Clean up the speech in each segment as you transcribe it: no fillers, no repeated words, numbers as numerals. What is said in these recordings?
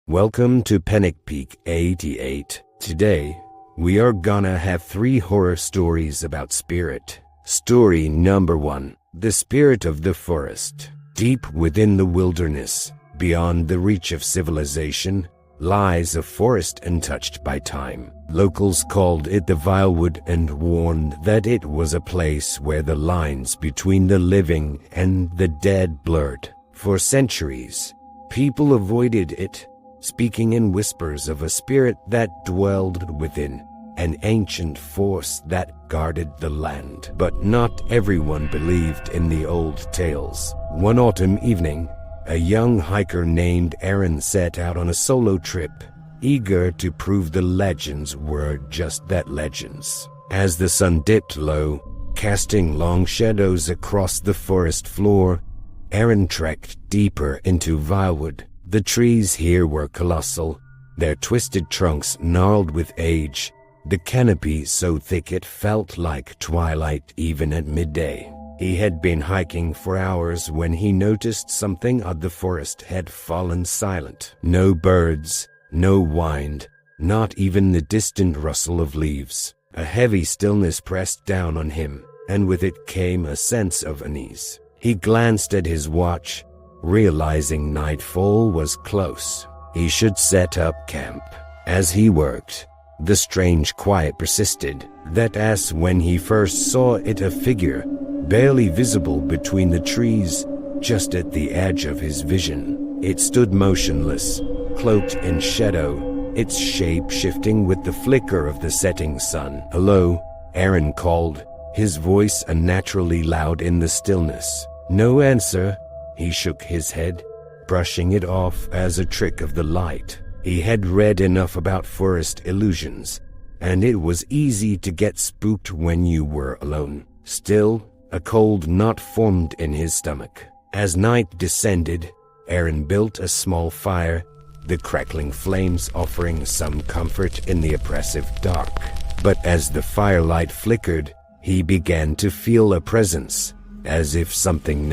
Welcome to Panik Peak 88. Today, we are gonna have 3 horror stories about spirit. Story number 1. The Spirit of the Forest. Deep within the wilderness, beyond the reach of civilization, lies a forest untouched by time. Locals called it the Vilewood and warned that it was a place where the lines between the living and the dead blurred. For centuries, people avoided it, speaking in whispers of a spirit that dwelled within, an ancient force that guarded the land. But not everyone believed in the old tales. One autumn evening, a young hiker named Aaron set out on a solo trip, eager to prove the legends were just that, legends. As the sun dipped low, casting long shadows across the forest floor, Aaron trekked deeper into Vilewood. The trees here were colossal, their twisted trunks gnarled with age, the canopy so thick it felt like twilight even at midday. He had been hiking for hours when he noticed something odd. The forest had fallen silent. No birds, no wind, not even the distant rustle of leaves. A heavy stillness pressed down on him, and with it came a sense of unease. He glanced at his watch, realizing nightfall was close. He should set up camp. As he worked, the strange quiet persisted. That as when he first saw it, a figure, barely visible between the trees, just at the edge of his vision. It stood motionless, cloaked in shadow, its shape shifting with the flicker of the setting sun. "Hello," Aaron called, his voice unnaturally loud in the stillness. No answer. He shook his head, brushing it off as a trick of the light. He had read enough about forest illusions, and it was easy to get spooked when you were alone. Still, a cold knot formed in his stomach. As night descended, Aaron built a small fire, the crackling flames offering some comfort in the oppressive dark. But as the firelight flickered, he began to feel a presence, as if someone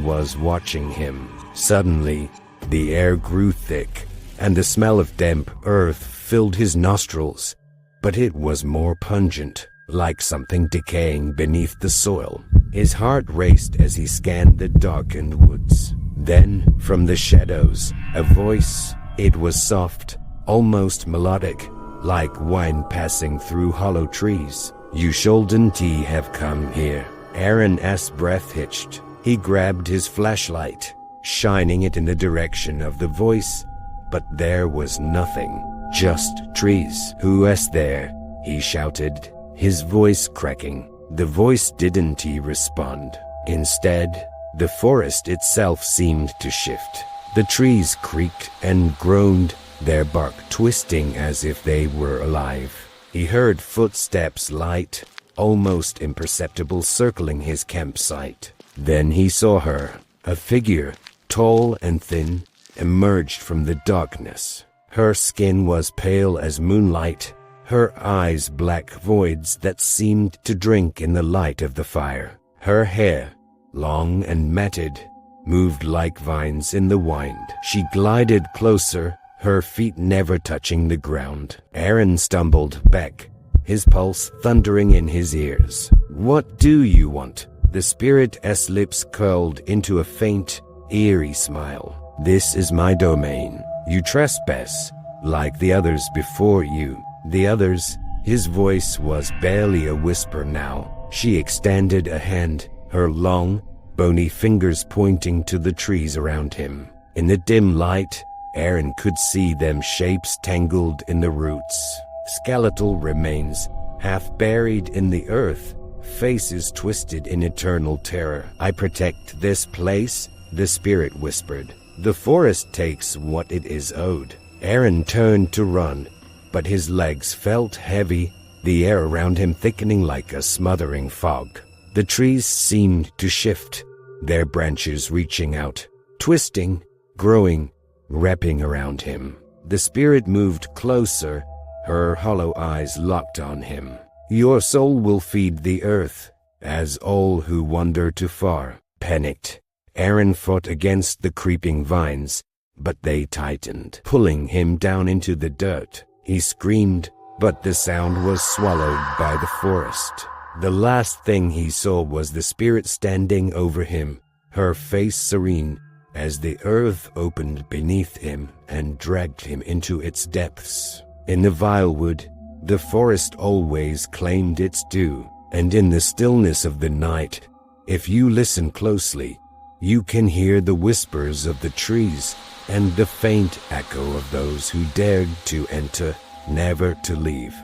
was watching him. Suddenly, the air grew thick, and the smell of damp earth filled his nostrils. But it was more pungent, like something decaying beneath the soil. His heart raced as he scanned the darkened woods. Then, from the shadows, a voice. It was soft, almost melodic, like wind passing through hollow trees. "You shouldn't have come here." Aaron S. breath hitched. He grabbed his flashlight, shining it in the direction of the voice, but there was nothing, just trees. "Who's there?" he shouted, his voice cracking. The voice didn't respond. Instead, the forest itself seemed to shift. The trees creaked and groaned, their bark twisting as if they were alive. He heard footsteps light, almost imperceptible, circling his campsite. Then he saw her. A figure, tall and thin, emerged from the darkness. Her skin was pale as moonlight, her eyes black voids that seemed to drink in the light of the fire. Her hair, long and matted, moved like vines in the wind. She glided closer, her feet never touching the ground. Aaron stumbled back, his pulse thundering in his ears. "What do you want?" The spirit's lips curled into a faint, eerie smile. "This is my domain. You trespass, like the others before you." "The others?" His voice was barely a whisper now. She extended a hand, her long, bony fingers pointing to the trees around him. In the dim light, Aaron could see them, shapes tangled in the roots. Skeletal remains, half buried in the earth, faces twisted in eternal terror. "I protect this place," the spirit whispered. "The forest takes what it is owed." Aaron turned to run, but his legs felt heavy, the air around him thickening like a smothering fog. The trees seemed to shift, their branches reaching out, twisting, growing, wrapping around him. The spirit moved closer, her hollow eyes locked on him. "Your soul will feed the earth, as all who wander too far." Panicked, Aaron fought against the creeping vines, but they tightened, pulling him down into the dirt. He screamed, but the sound was swallowed by the forest. The last thing he saw was the spirit standing over him, her face serene, as the earth opened beneath him and dragged him into its depths. In the vilewood, the forest always claimed its due, and in the stillness of the night, if you listen closely, you can hear the whispers of the trees and the faint echo of those who dared to enter, never to leave.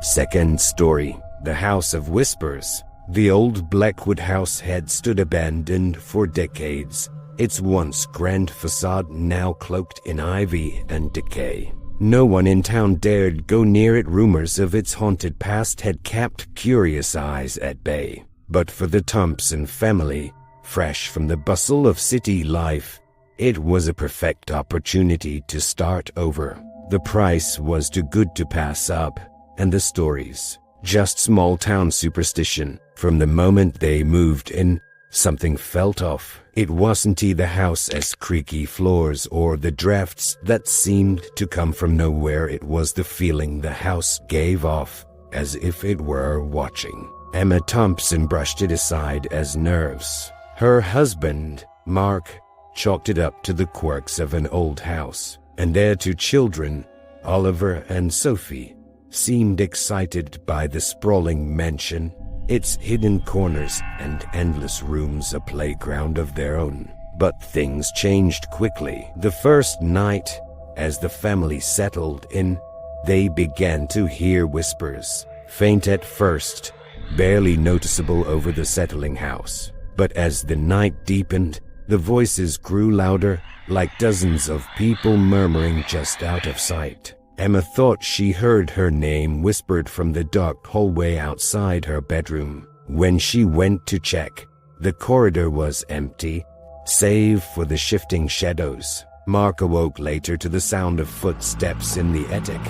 Second story, The House of Whispers. The old Blackwood house had stood abandoned for decades, its once grand facade now cloaked in ivy and decay. No one in town dared go near it. Rumors of its haunted past had kept curious eyes at bay. But for the Thompson family, fresh from the bustle of city life, it was a perfect opportunity to start over. The price was too good to pass up, and the stories, just small-town superstition. From the moment they moved in, something felt off. It wasn't the house's creaky floors or the drafts that seemed to come from nowhere. It was the feeling the house gave off, as if it were watching. Emma Thompson brushed it aside as nerves. Her husband, Mark, chalked it up to the quirks of an old house, and their two children, Oliver and Sophie, seemed excited by the sprawling mansion, its hidden corners and endless rooms a playground of their own. But things changed quickly. The first night, as the family settled in, they began to hear whispers, faint at first, barely noticeable over the settling house. But as the night deepened, the voices grew louder, like dozens of people murmuring just out of sight. Emma thought she heard her name whispered from the dark hallway outside her bedroom. When she went to check, the corridor was empty, save for the shifting shadows. Mark awoke later to the sound of footsteps in the attic,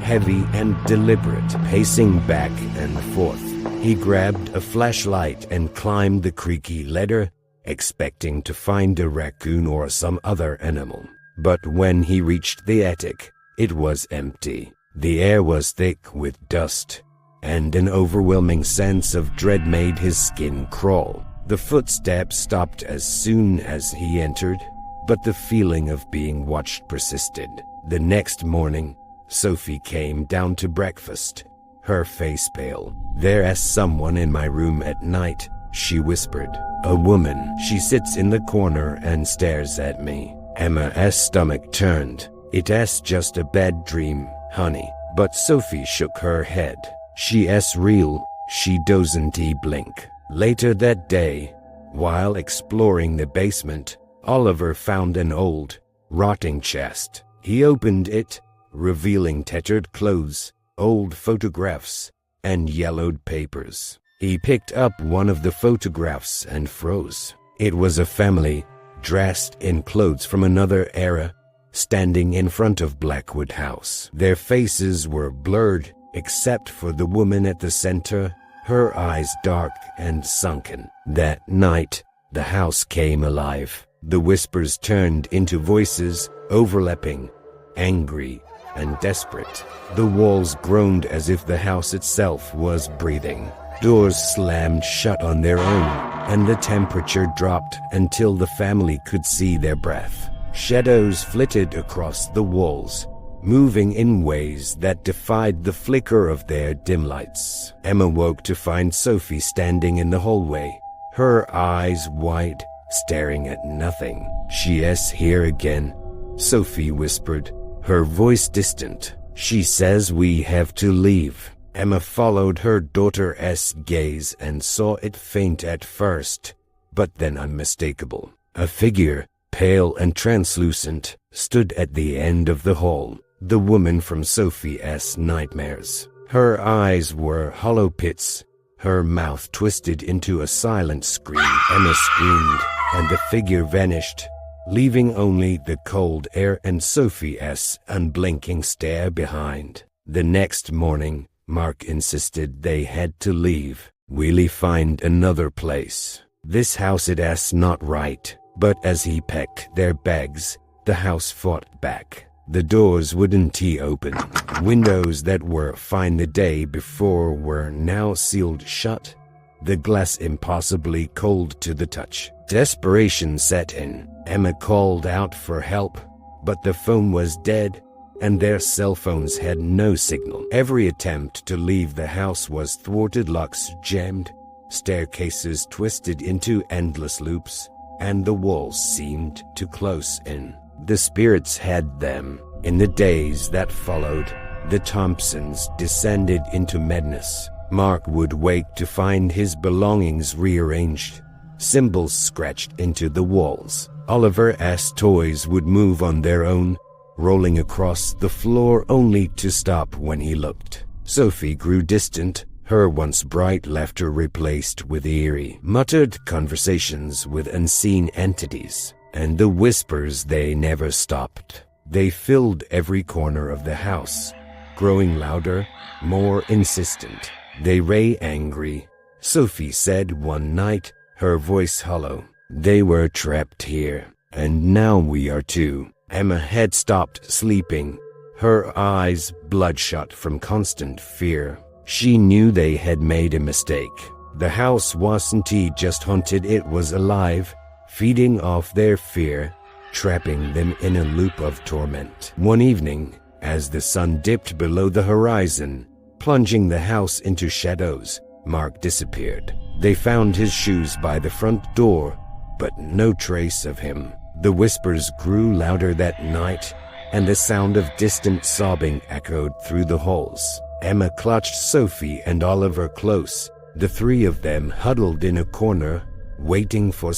heavy and deliberate, pacing back and forth. He grabbed a flashlight and climbed the creaky ladder, expecting to find a raccoon or some other animal. But when he reached the attic, it was empty. The air was thick with dust, and an overwhelming sense of dread made his skin crawl. The footsteps stopped as soon as he entered, but the feeling of being watched persisted. The next morning, Sophie came down to breakfast, her face pale. "There's someone in my room at night," she whispered. "A woman. She sits in the corner and stares at me." Emma's stomach turned. "It's just a bad dream, honey." But Sophie shook her head. "She's real. She doesn't blink." Later that day, while exploring the basement, Oliver found an old, rotting chest. He opened it, revealing tattered clothes, old photographs, and yellowed papers. He picked up one of the photographs and froze. It was a family, dressed in clothes from another era, standing in front of Blackwood House. Their faces were blurred, except for the woman at the center, her eyes dark and sunken. That night, the house came alive. The whispers turned into voices, overlapping, angry, and desperate. The walls groaned as if the house itself was breathing. Doors slammed shut on their own, and the temperature dropped until the family could see their breath. Shadows flitted across the walls, moving in ways that defied the flicker of their dim lights. Emma woke to find Sophie standing in the hallway, her eyes wide, staring at nothing. "She's here again," Sophie whispered, her voice distant. "She says we have to leave." Emma followed her daughter's gaze and saw it faint at first, but then unmistakable. A figure, pale and translucent, stood at the end of the hall, the woman from Sophie's nightmares. Her eyes were hollow pits, her mouth twisted into a silent scream. Emma screamed, and the figure vanished, leaving only the cold air and Sophie's unblinking stare behind. The next morning, Mark insisted they had to leave. "We'll find another place. This house it is not right." But as he packed their bags, the house fought back. The doors wouldn't open. Windows that were fine the day before were now sealed shut, the glass impossibly cold to the touch. Desperation set in. Emma called out for help, but the phone was dead, and their cell phones had no signal. Every attempt to leave the house was thwarted, locks jammed, staircases twisted into endless loops, and the walls seemed to close in. The spirits had them. In the days that followed, the Thompsons descended into madness. Mark would wake to find his belongings rearranged, symbols scratched into the walls. Oliver's toys would move on their own, rolling across the floor only to stop when he looked. Sophie grew distant, her once bright laughter replaced with eerie, muttered conversations with unseen entities. And the whispers, they never stopped. They filled every corner of the house, growing louder, more insistent. "They were angry," Sophie said one night, her voice hollow. "They were trapped here, and now we are too." Emma had stopped sleeping, her eyes bloodshot from constant fear. She knew they had made a mistake. The house wasn't just haunted, it was alive, feeding off their fear, trapping them in a loop of torment. One evening, as the sun dipped below the horizon, plunging the house into shadows, Mark disappeared. They found his shoes by the front door, but no trace of him. The whispers grew louder that night, and the sound of distant sobbing echoed through the halls. Emma clutched Sophie and Oliver close, the three of them huddled in a corner, waiting for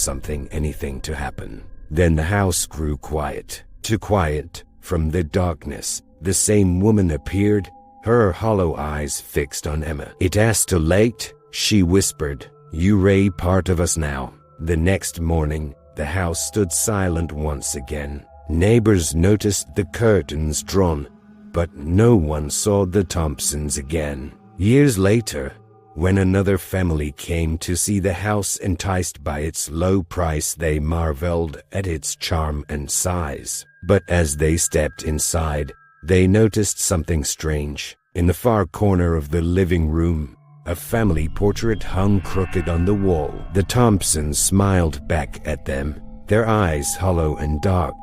anything to happen. Then the house grew quiet, too quiet. From the darkness, the same woman appeared, her hollow eyes fixed on Emma. "It is too late," she whispered. "You're part of us now." The next morning, the house stood silent once again. Neighbors noticed the curtains drawn, but no one saw the Thompsons again. Years later, when another family came to see the house, enticed by its low price, they marveled at its charm and size. But as they stepped inside, they noticed something strange. In the far corner of the living room, a family portrait hung crooked on the wall. The Thompsons smiled back at them, their eyes hollow and dark.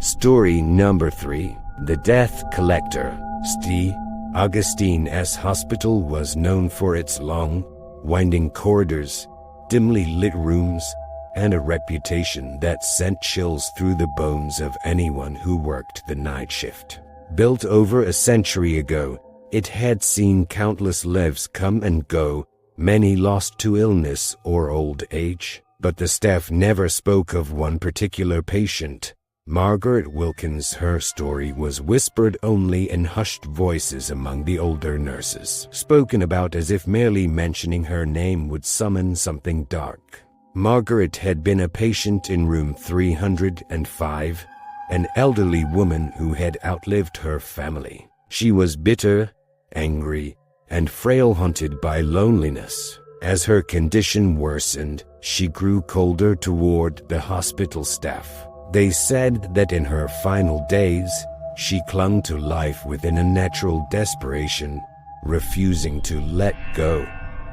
Story number 3. The Death Collector. St. Augustine's hospital was known for its long, winding corridors, dimly lit rooms, and a reputation that sent chills through the bones of anyone who worked the night shift. Built over a century ago, it had seen countless lives come and go, many lost to illness or old age. But the staff never spoke of one particular patient, Margaret Wilkins. Her story was whispered only in hushed voices among the older nurses, spoken about as if merely mentioning her name would summon something dark. Margaret had been a patient in room 305, an elderly woman who had outlived her family. She was bitter, angry, and frail, haunted by loneliness. As her condition worsened, she grew colder toward the hospital staff. They said that in her final days, she clung to life with an unnatural desperation, refusing to let go,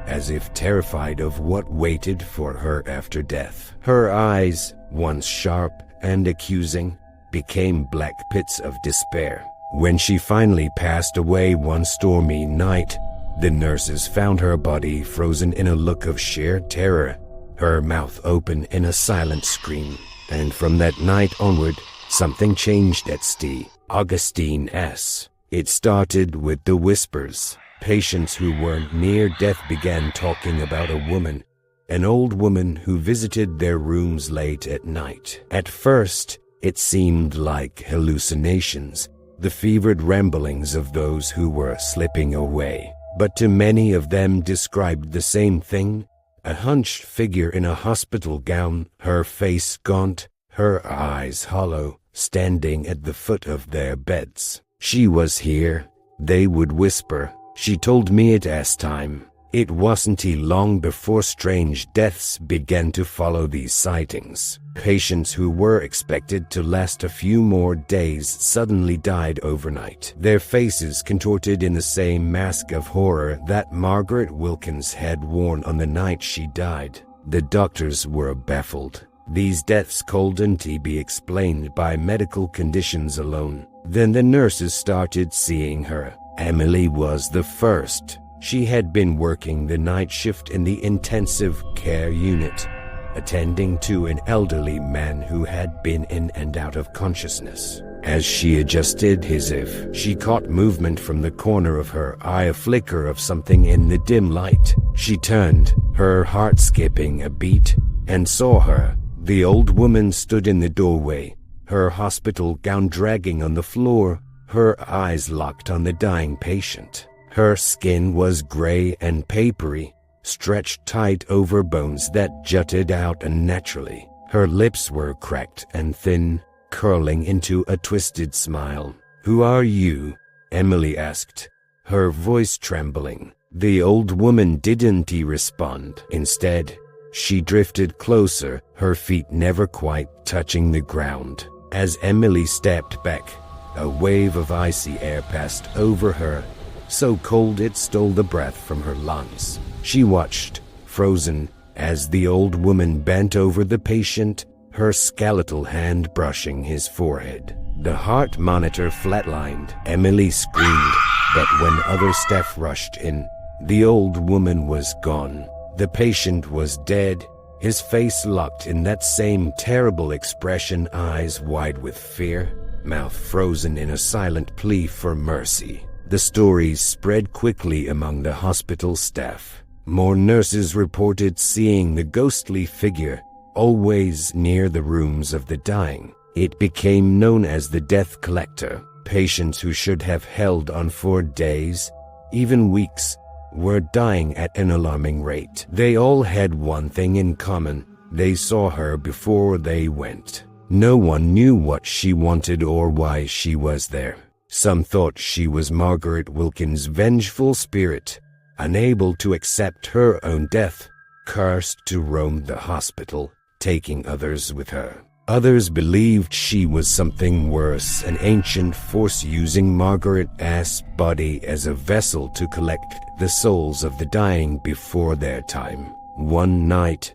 as if terrified of what waited for her after death. Her eyes, once sharp and accusing, became black pits of despair. When she finally passed away one stormy night, the nurses found her body frozen in a look of sheer terror, her mouth open in a silent scream. And from that night onward, something changed at St. Augustine's. It started with the whispers. Patients who were near death began talking about a woman, an old woman who visited their rooms late at night. At first, it seemed like hallucinations, the fevered ramblings of those who were slipping away. But to many of them described the same thing: a hunched figure in a hospital gown, her face gaunt, her eyes hollow, standing at the foot of their beds. "She was here," they would whisper. "She told me it as time." It wasn't long before strange deaths began to follow these sightings. Patients who were expected to last a few more days suddenly died overnight, their faces contorted in the same mask of horror that Margaret Wilkins had worn on the night she died. The doctors were baffled. These deaths couldn't be explained by medical conditions alone. Then the nurses started seeing her. Emily was the first. She had been working the night shift in the intensive care unit, attending to an elderly man who had been in and out of consciousness. As she adjusted his she caught movement from the corner of her eye, a flicker of something in the dim light. She turned, her heart skipping a beat, and saw her. The old woman stood in the doorway, her hospital gown dragging on the floor, her eyes locked on the dying patient. Her skin was gray and papery, stretched tight over bones that jutted out unnaturally. Her lips were cracked and thin, curling into a twisted smile. "Who are you?" Emily asked, her voice trembling. The old woman didn't respond. Instead, she drifted closer, her feet never quite touching the ground. As Emily stepped back, a wave of icy air passed over her, so cold it stole the breath from her lungs. She watched, frozen, as the old woman bent over the patient, her skeletal hand brushing his forehead. The heart monitor flatlined. Emily screamed, but when other staff rushed in, the old woman was gone. The patient was dead, his face locked in that same terrible expression, eyes wide with fear, mouth frozen in a silent plea for mercy. The stories spread quickly among the hospital staff. More nurses reported seeing the ghostly figure, always near the rooms of the dying. It became known as the death collector. Patients who should have held on for days, even weeks, were dying at an alarming rate. They all had one thing in common: they saw her before they went. No one knew what she wanted or why she was there. Some thought she was Margaret Wilkins' vengeful spirit, unable to accept her own death, cursed to roam the hospital, taking others with her. Others believed she was something worse, an ancient force using Margaret's body as a vessel to collect the souls of the dying before their time. One night,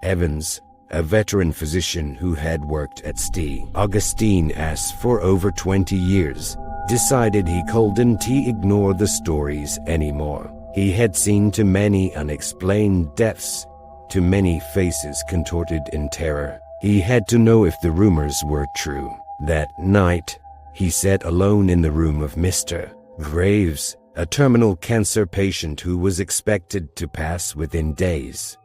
Evans, a veteran physician who had worked at St. Augustine's for over 20 years, decided he couldn't ignore the stories anymore. He had seen too many unexplained deaths, too many faces contorted in terror. He had to know if the rumors were true. That night, he sat alone in the room of Mr. Graves, a terminal cancer patient who was expected to pass within days.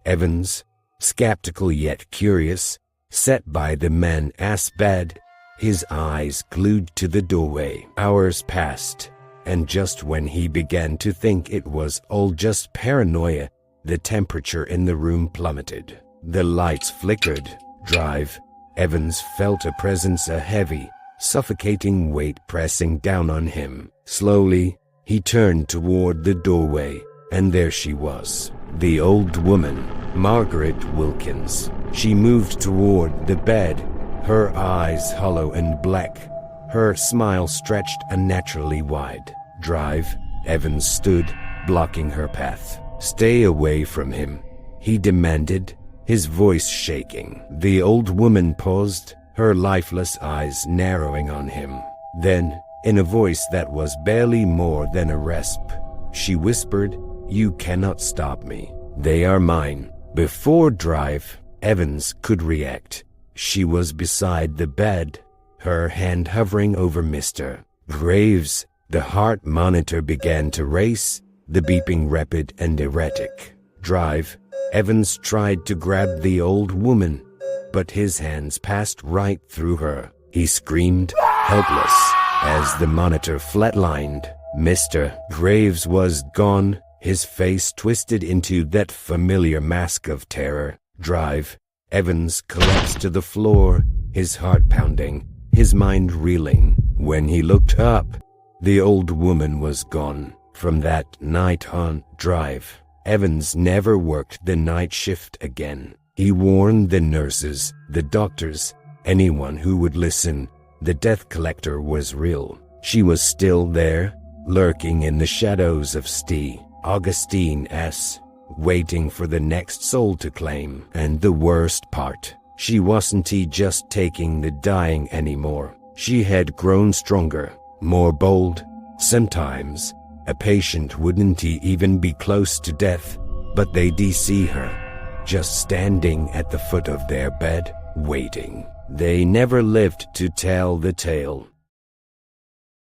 Evans, skeptical yet curious, sat by the man's bed, his eyes glued to the doorway. Hours passed, and just when he began to think it was all just paranoia, the temperature in the room plummeted. The lights flickered. Evans felt a presence, a heavy, suffocating weight pressing down on him. Slowly, he turned toward the doorway, and there she was, the old woman, Margaret Wilkins. She moved toward the bed, her eyes hollow and black, her smile stretched unnaturally wide. Evans stood, blocking her path. "Stay away from him," he demanded, his voice shaking. The old woman paused, her lifeless eyes narrowing on him. Then, in a voice that was barely more than a rasp, she whispered, "You cannot stop me. They are mine." Before Evans could react, she was beside the bed, her hand hovering over Mr. Graves. The heart monitor began to race, the beeping rapid and erratic. Evans tried to grab the old woman, but his hands passed right through her. He screamed, helpless, as the monitor flatlined. Mr. Graves was gone, his face twisted into that familiar mask of terror. Evans collapsed to the floor, his heart pounding, his mind reeling. When he looked up, the old woman was gone. From that night on drive, Evans never worked the night shift again. He warned the nurses, the doctors, anyone who would listen. The death collector was real. She was still there, lurking in the shadows of St. Augustine S., waiting for the next soul to claim. And the worst part, she wasn't just taking the dying anymore. She had grown stronger, more bold. Sometimes, a patient wouldn't even be close to death, but they'd see her, just standing at the foot of their bed, waiting. They never lived to tell the tale.